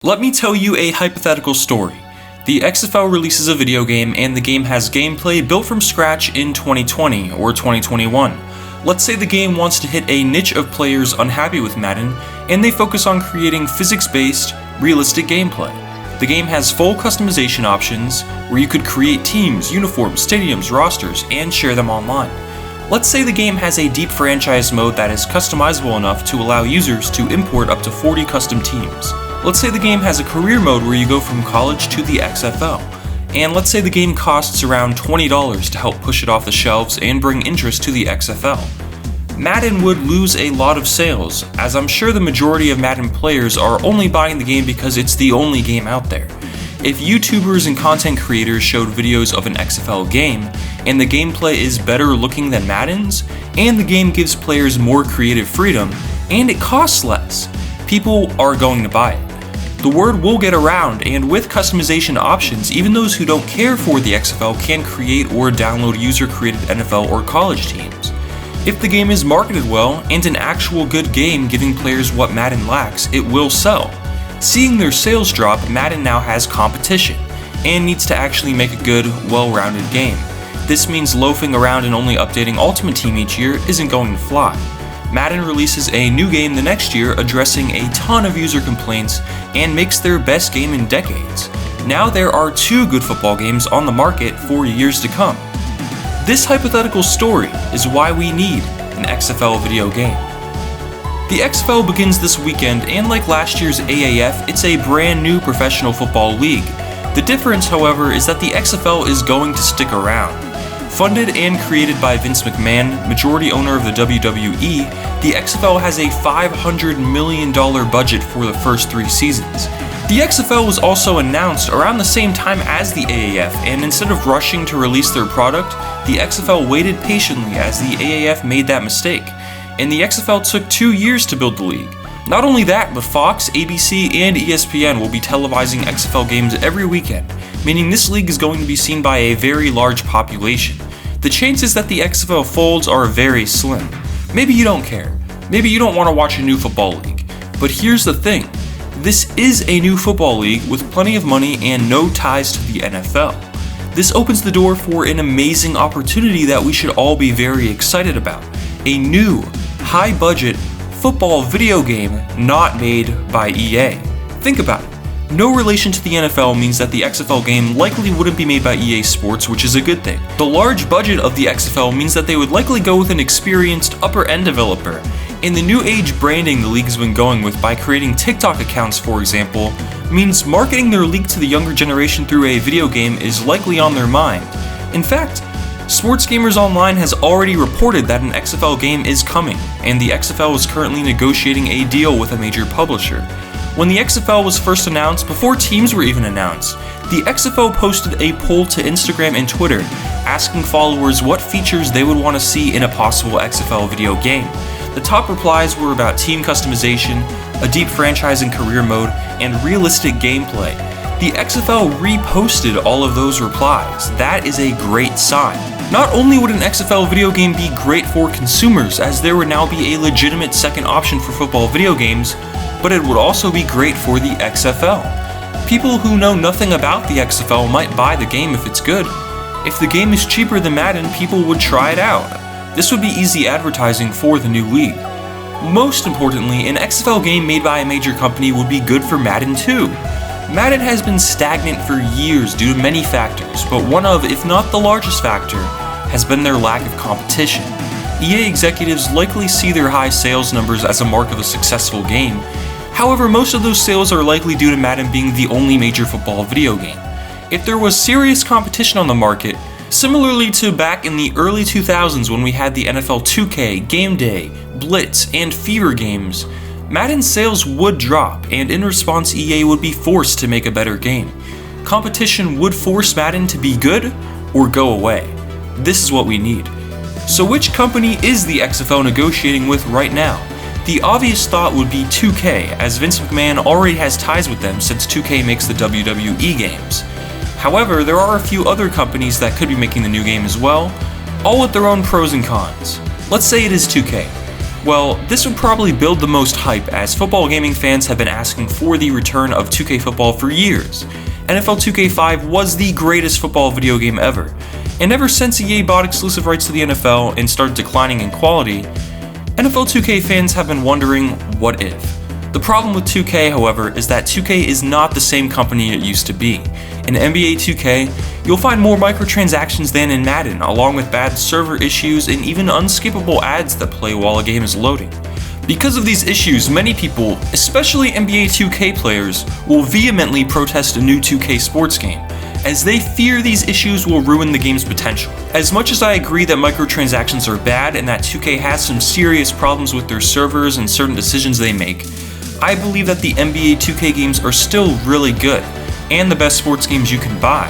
Let me tell you a hypothetical story. The XFL releases a video game and the game has gameplay built from scratch in 2020 or 2021. Let's say the game wants to hit a niche of players unhappy with Madden and they focus on creating physics-based, realistic gameplay. The game has full customization options where you could create teams, uniforms, stadiums, rosters, and share them online. Let's say the game has a deep franchise mode that is customizable enough to allow users to import up to 40 custom teams. Let's say the game has a career mode where you go from college to the XFL. And let's say the game costs around $20 to help push it off the shelves and bring interest to the XFL. Madden would lose a lot of sales, as I'm sure the majority of Madden players are only buying the game because it's the only game out there. If YouTubers and content creators showed videos of an XFL game, and the gameplay is better looking than Madden's, and the game gives players more creative freedom, and it costs less, people are going to buy it. The word will get around, and with customization options, even those who don't care for the XFL can create or download user-created NFL or college teams. If the game is marketed well, and an actual good game giving players what Madden lacks, it will sell. Seeing their sales drop, Madden now has competition, and needs to actually make a good, well-rounded game. This means loafing around and only updating Ultimate Team each year isn't going to fly. Madden releases a new game the next year addressing a ton of user complaints and makes their best game in decades. Now there are 2 good football games on the market for years to come. This hypothetical story is why we need an XFL video game. The XFL begins this weekend, and like last year's AAF, it's a brand new professional football league. The difference, however, is that the XFL is going to stick around. Funded and created by Vince McMahon, majority owner of the WWE, the XFL has a $500 million budget for the first 3 seasons. The XFL was also announced around the same time as the AAF, and instead of rushing to release their product, the XFL waited patiently as the AAF made that mistake, and the XFL took 2 years to build the league. Not only that, but Fox, ABC, and ESPN will be televising XFL games every weekend, meaning this league is going to be seen by a very large population. The chances that the XFL folds are very slim. Maybe you don't care. Maybe you don't want to watch a new football league. But here's the thing. This is a new football league with plenty of money and no ties to the NFL. This opens the door for an amazing opportunity that we should all be very excited about. A new, high-budget football video game not made by EA. Think about it. No relation to the NFL means that the XFL game likely wouldn't be made by EA Sports, which is a good thing. The large budget of the XFL means that they would likely go with an experienced upper-end developer. And the new age branding the league's been going with by creating TikTok accounts, for example, means marketing their league to the younger generation through a video game is likely on their mind. In fact, Sports Gamers Online has already reported that an XFL game is coming, and the XFL is currently negotiating a deal with a major publisher. When the XFL was first announced, before teams were even announced, the XFL posted a poll to Instagram and Twitter asking followers what features they would want to see in a possible XFL video game. The top replies were about team customization, a deep franchise and career mode, and realistic gameplay. The XFL reposted all of those replies. That is a great sign. Not only would an XFL video game be great for consumers, as there would now be a legitimate second option for football video games, but it would also be great for the XFL. People who know nothing about the XFL might buy the game if it's good. If the game is cheaper than Madden, people would try it out. This would be easy advertising for the new league. Most importantly, an XFL game made by a major company would be good for Madden too. Madden has been stagnant for years due to many factors, but one of, if not the largest factor, has been their lack of competition. EA executives likely see their high sales numbers as a mark of a successful game. However, most of those sales are likely due to Madden being the only major football video game. If there was serious competition on the market, similarly to back in the early 2000s when we had the NFL 2K, Gameday, Blitz, and Fever games, Madden sales would drop, and in response EA would be forced to make a better game. Competition would force Madden to be good or go away. This is what we need. So which company is the XFL negotiating with right now? The obvious thought would be 2K, as Vince McMahon already has ties with them since 2K makes the WWE games. However, there are a few other companies that could be making the new game as well, all with their own pros and cons. Let's say it is 2K. Well, this would probably build the most hype, as football gaming fans have been asking for the return of 2K football for years. NFL 2K5 was the greatest football video game ever, and ever since EA bought exclusive rights to the NFL and started declining in quality, NFL 2K fans have been wondering, what if? The problem with 2K, however, is that 2K is not the same company it used to be. In NBA 2K, you'll find more microtransactions than in Madden, along with bad server issues and even unskippable ads that play while a game is loading. Because of these issues, many people, especially NBA 2K players, will vehemently protest a new 2K sports game, as they fear these issues will ruin the game's potential. As much as I agree that microtransactions are bad and that 2K has some serious problems with their servers and certain decisions they make, I believe that the NBA 2K games are still really good, and the best sports games you can buy.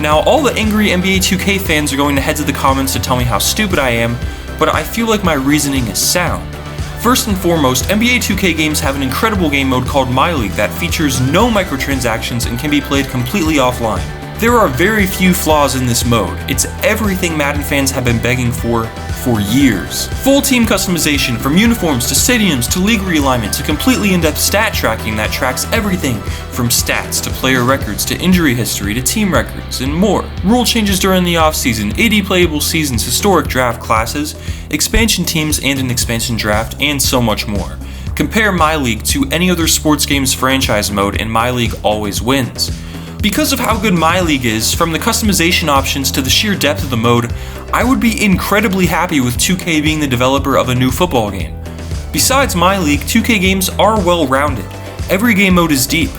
Now, all the angry NBA 2K fans are going to head to the comments to tell me how stupid I am, but I feel like my reasoning is sound. First and foremost, NBA 2K games have an incredible game mode called My League that features no microtransactions and can be played completely offline. There are very few flaws in this mode. It's everything Madden fans have been begging for years. Full team customization, from uniforms to stadiums to league realignment to completely in-depth stat tracking that tracks everything from stats to player records to injury history to team records and more. Rule changes during the offseason, 80 playable seasons, historic draft classes, expansion teams and an expansion draft, and so much more. Compare My League to any other sports games franchise mode and My League always wins. Because of how good My League is, from the customization options to the sheer depth of the mode, I would be incredibly happy with 2K being the developer of a new football game. Besides My League, 2K games are well-rounded. Every game mode is deep.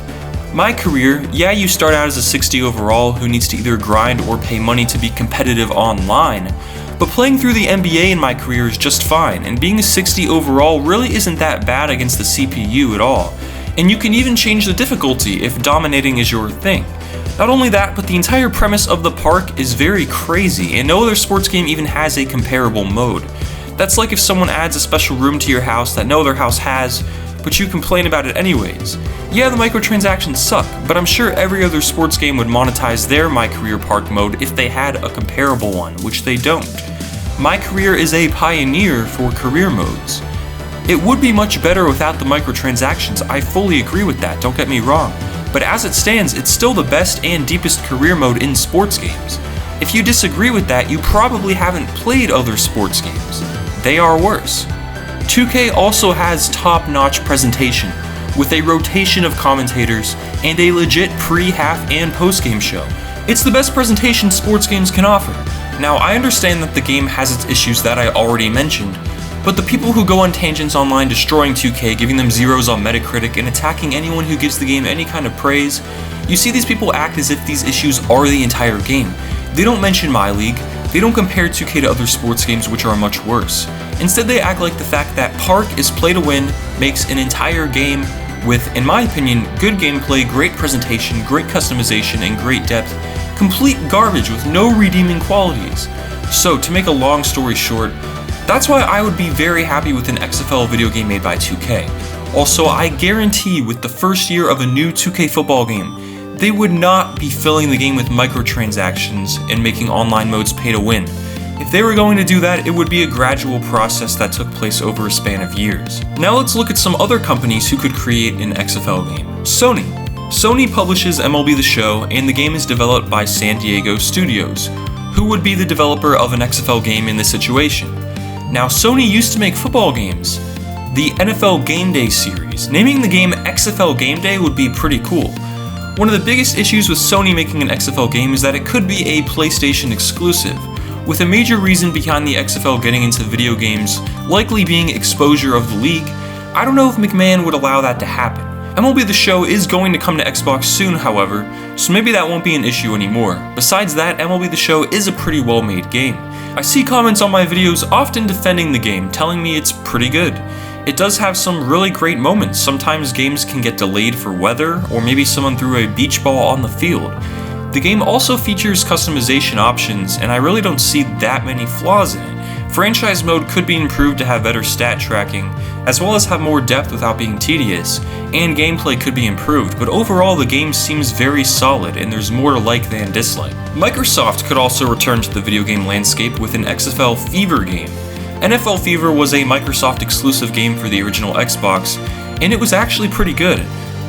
My career, yeah, you start out as a 60 overall who needs to either grind or pay money to be competitive online, but playing through the NBA in my career is just fine, and being a 60 overall really isn't that bad against the CPU at all. And you can even change the difficulty if dominating is your thing. Not only that, but the entire premise of the park is very crazy, and no other sports game even has a comparable mode. That's like if someone adds a special room to your house that no other house has, but you complain about it anyways. Yeah, the microtransactions suck, but I'm sure every other sports game would monetize their My Career Park mode if they had a comparable one, which they don't. My Career is a pioneer for career modes. It would be much better without the microtransactions, I fully agree with that, don't get me wrong. But as it stands, it's still the best and deepest career mode in sports games. If you disagree with that, you probably haven't played other sports games. They are worse. 2K also has top-notch presentation, with a rotation of commentators and a legit pre-, half-, and post-game show. It's the best presentation sports games can offer. Now, I understand that the game has its issues that I already mentioned, but the people who go on tangents online destroying 2K, giving them zeros on Metacritic, and attacking anyone who gives the game any kind of praise, you see these people act as if these issues are the entire game. They don't mention My League, they don't compare 2K to other sports games which are much worse. Instead, they act like the fact that Park is play to win makes an entire game with, in my opinion, good gameplay, great presentation, great customization, and great depth, complete garbage with no redeeming qualities. So, to make a long story short, that's why I would be very happy with an XFL video game made by 2K. Also, I guarantee with the first year of a new 2K football game, they would not be filling the game with microtransactions and making online modes pay to win. If they were going to do that, it would be a gradual process that took place over a span of years. Now let's look at some other companies who could create an XFL game. Sony. Sony publishes MLB The Show, and the game is developed by San Diego Studios, who would be the developer of an XFL game in this situation. Now, Sony used to make football games, the NFL Gameday series. Naming the game XFL Gameday would be pretty cool. One of the biggest issues with Sony making an XFL game is that it could be a PlayStation exclusive, with a major reason behind the XFL getting into video games likely being exposure of the league. I don't know if McMahon would allow that to happen. MLB The Show is going to come to Xbox soon, however, so maybe that won't be an issue anymore. Besides that, MLB The Show is a pretty well-made game. I see comments on my videos often defending the game, telling me it's pretty good. It does have some really great moments. Sometimes games can get delayed for weather, or maybe someone threw a beach ball on the field. The game also features customization options, and I really don't see that many flaws in it. Franchise mode could be improved to have better stat tracking, as well as have more depth without being tedious, and gameplay could be improved, but overall the game seems very solid and there's more to like than dislike. Microsoft could also return to the video game landscape with an XFL Fever game. NFL Fever was a Microsoft exclusive game for the original Xbox, and it was actually pretty good.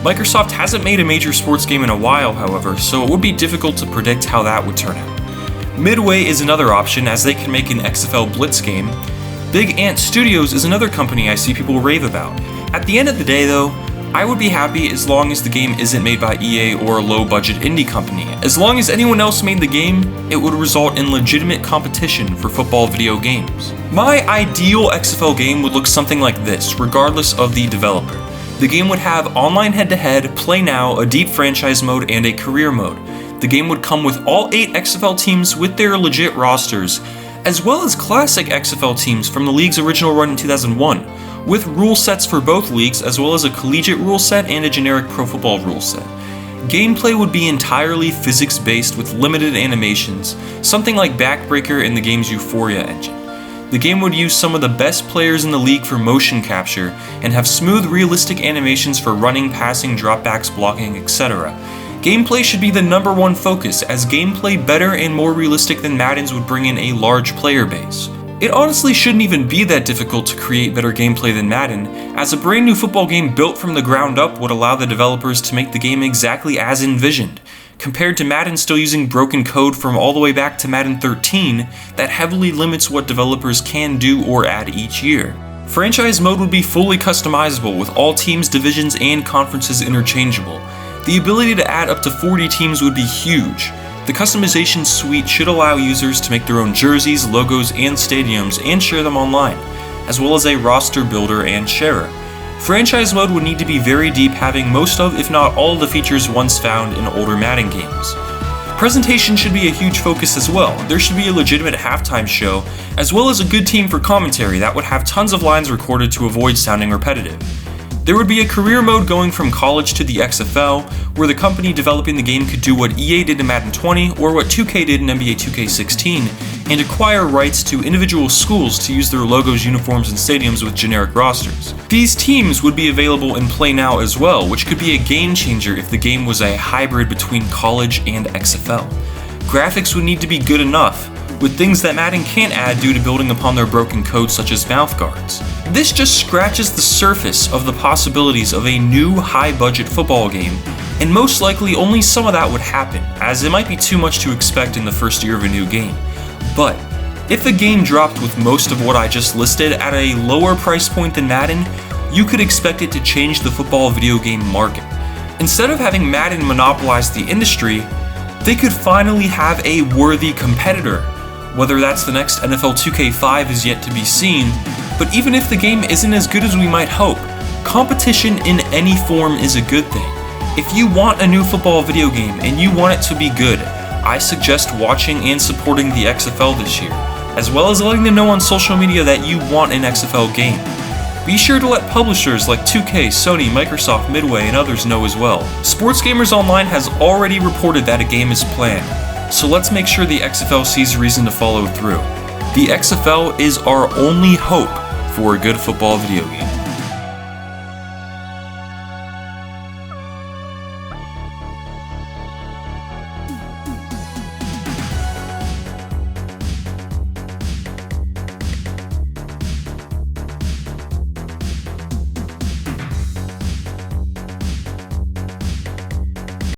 Microsoft hasn't made a major sports game in a while, however, so it would be difficult to predict how that would turn out. Midway is another option, as they can make an XFL Blitz game. Big Ant Studios is another company I see people rave about. At the end of the day though, I would be happy as long as the game isn't made by EA or a low-budget indie company. As long as anyone else made the game, it would result in legitimate competition for football video games. My ideal XFL game would look something like this, regardless of the developer. The game would have online head-to-head, play now, a deep franchise mode, and a career mode. The game would come with all 8 XFL teams with their legit rosters, as well as classic XFL teams from the league's original run in 2001, with rule sets for both leagues, as well as a collegiate rule set and a generic pro football rule set. Gameplay would be entirely physics-based with limited animations, something like Backbreaker in the game's Euphoria engine. The game would use some of the best players in the league for motion capture, and have smooth, realistic animations for running, passing, dropbacks, blocking, etc. Gameplay should be the #1 focus, as gameplay better and more realistic than Madden's would bring in a large player base. It honestly shouldn't even be that difficult to create better gameplay than Madden, as a brand new football game built from the ground up would allow the developers to make the game exactly as envisioned, compared to Madden still using broken code from all the way back to Madden 13 that heavily limits what developers can do or add each year. Franchise mode would be fully customizable, with all teams, divisions, and conferences interchangeable. The ability to add up to 40 teams would be huge. The customization suite should allow users to make their own jerseys, logos, and stadiums and share them online, as well as a roster builder and sharer. Franchise mode would need to be very deep, having most of, if not all, the features once found in older Madden games. Presentation should be a huge focus as well. There should be a legitimate halftime show, as well as a good team for commentary that would have tons of lines recorded to avoid sounding repetitive. There would be a career mode going from college to the XFL, where the company developing the game could do what EA did in Madden 20 or what 2K did in NBA 2K16, and acquire rights to individual schools to use their logos, uniforms, and stadiums with generic rosters. These teams would be available in Play Now as well, which could be a game changer if the game was a hybrid between college and XFL. Graphics would need to be good enough, with things that Madden can't add due to building upon their broken code such as mouth guards. This just scratches the surface of the possibilities of a new high-budget football game, and most likely only some of that would happen, as it might be too much to expect in the first year of a new game. But if a game dropped with most of what I just listed at a lower price point than Madden, you could expect it to change the football video game market. Instead of having Madden monopolize the industry, they could finally have a worthy competitor. Whether that's the next NFL 2K5 is yet to be seen, but even if the game isn't as good as we might hope, competition in any form is a good thing. If you want a new football video game and you want it to be good, I suggest watching and supporting the XFL this year, as well as letting them know on social media that you want an XFL game. Be sure to let publishers like 2K, Sony, Microsoft, Midway, and others know as well. Sports Gamers Online has already reported that a game is planned, so let's make sure the XFL sees reason to follow through. The XFL is our only hope for a good football video game.